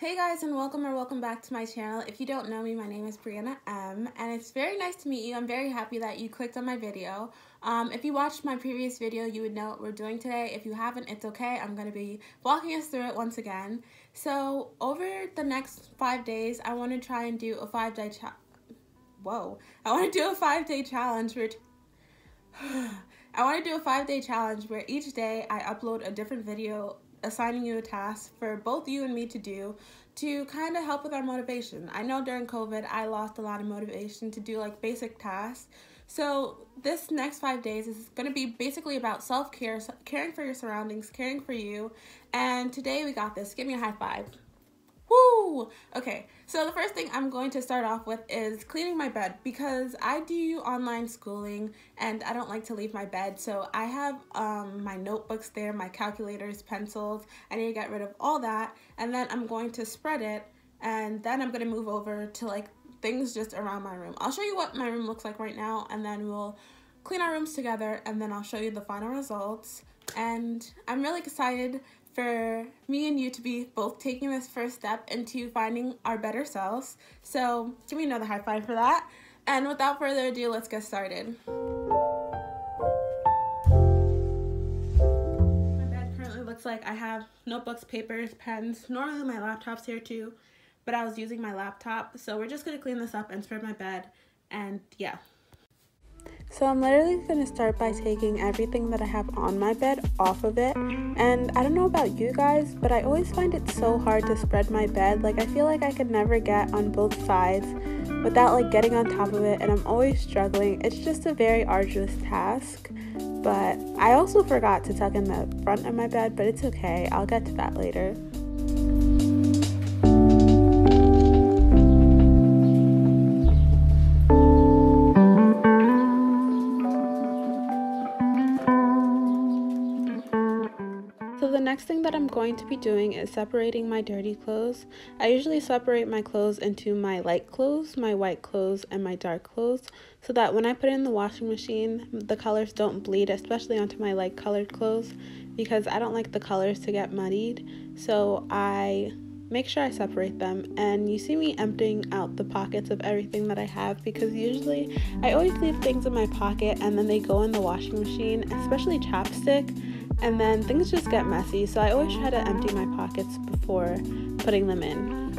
Hey guys, and welcome back to my channel. If you don't know me, my name is Brianna M, and it's very nice to meet you. I'm very happy that you clicked on my video. If you watched my previous video, you would know what we're doing today. If you haven't, it's okay. I'm going to be walking us through it once again. So over the next 5 days, I want to try and do a 5-day challenge where I want to do a 5-day challenge where each day I upload a different video assigning you a task for both you and me to do to kind of help with our motivation. I know during COVID I lost a lot of motivation to do like basic tasks. So this next 5 days is going to be basically about self-care, caring for your surroundings, caring for you. And today we got this. Give me a high five. Woo! Okay, so the first thing I'm going to start off with is cleaning my bed because I do online schooling and I don't like to leave my bed. So I have my notebooks there, my calculators, pencils. I need to get rid of all that, and then I'm going to spread it, and then I'm going to move over to like things just around my room. I'll show you what my room looks like right now, and then we'll clean our rooms together, and then I'll show you the final results. And I'm really excited for me and you to be both taking this first step into finding our better selves. So give me another high five for that. And without further ado, let's get started. My bed currently looks like I have notebooks, papers, pens. Normally my laptop's here too, but I was using my laptop. So we're just gonna clean this up and spread my bed, and yeah. So I'm literally going to start by taking everything that I have on my bed off of it. And I don't know about you guys, but I always find it so hard to spread my bed. Like, I feel like I could never get on both sides without like getting on top of it, and I'm always struggling. It's just a very arduous task. But I also forgot to tuck in the front of my bed, but it's okay. I'll get to that later. So the next thing that I'm going to be doing is separating my dirty clothes. I usually separate my clothes into my light clothes, my white clothes, and my dark clothes, so that when I put it in the washing machine, the colors don't bleed, especially onto my light colored clothes, because I don't like the colors to get muddied. So I make sure I separate them, and you see me emptying out the pockets of everything that I have, because usually I always leave things in my pocket and then they go in the washing machine, especially chapstick, and then things just get messy. So I always try to empty my pockets before putting them in.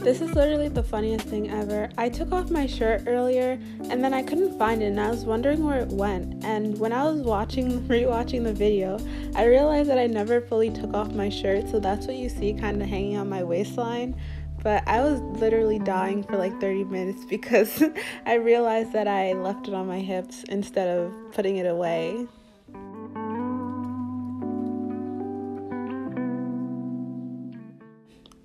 This is literally the funniest thing ever. I took off my shirt earlier and then I couldn't find it, and I was wondering where it went. And when I was rewatching the video, I realized that I never fully took off my shirt, so that's what you see kind of hanging on my waistline. But I was literally dying for like 30 minutes because I realized that I left it on my hips instead of putting it away.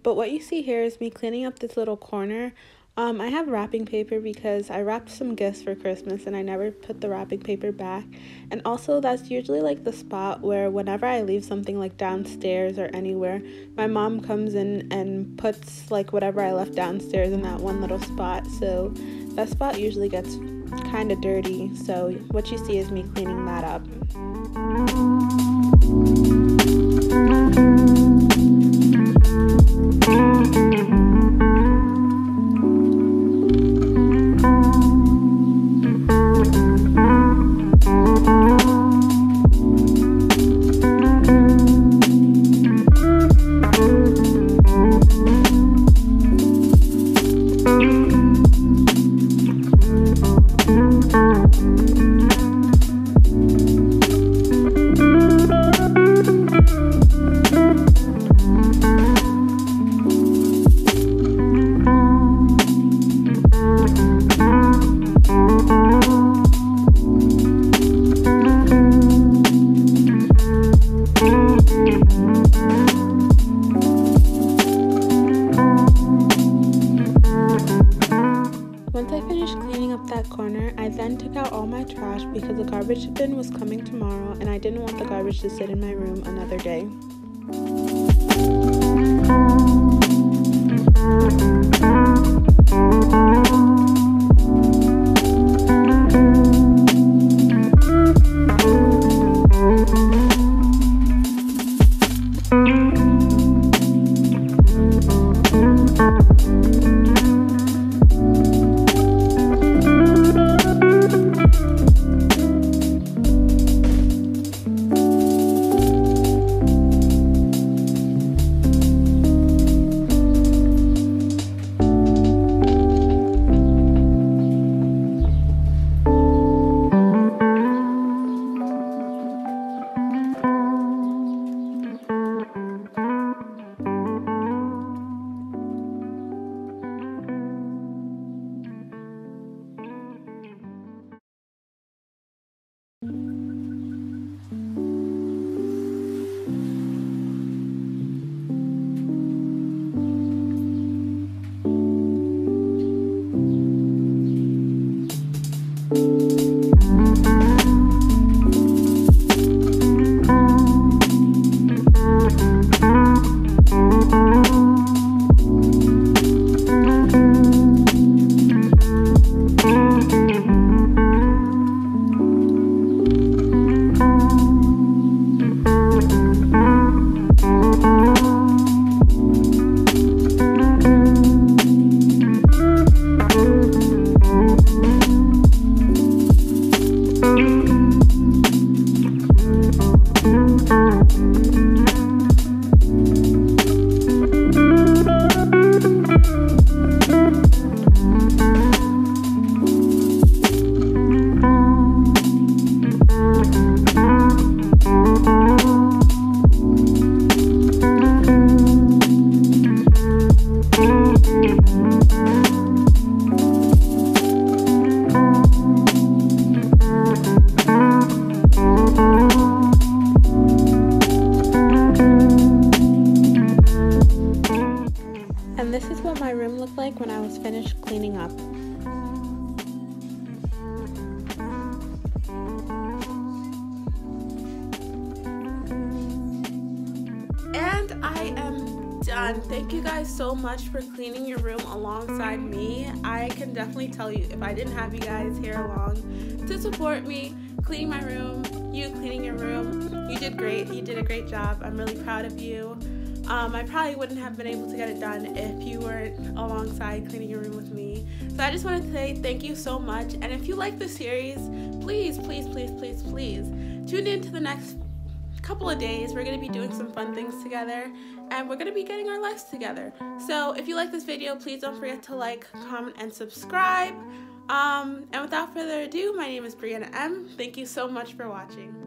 But what you see here is me cleaning up this little corner. I have wrapping paper because I wrapped some gifts for Christmas and I never put the wrapping paper back. And also that's usually like the spot where whenever I leave something like downstairs or anywhere, my mom comes in and puts like whatever I left downstairs in that one little spot. So that spot usually gets kind of dirty, so what you see is me cleaning that up. Once I finished cleaning up that corner, I then took out all my trash because the garbage bin was coming tomorrow and I didn't want the garbage to sit in my room another day. And this is what my room looked like when I was finished cleaning up. And I am done. Thank you guys so much for cleaning your room alongside me. I can definitely tell you, if I didn't have you guys here along to support me cleaning my room, you cleaning your room, you did great. You did a great job. I'm really proud of you. I probably wouldn't have been able to get it done if you weren't alongside cleaning your room with me. So I just want to say thank you so much. And if you like this series, please, please, please, please, please tune in to the next couple of days. We're going to be doing some fun things together, and we're going to be getting our lives together. So if you like this video, please don't forget to like, comment, and subscribe. And without further ado, my name is Brianna M. Thank you so much for watching.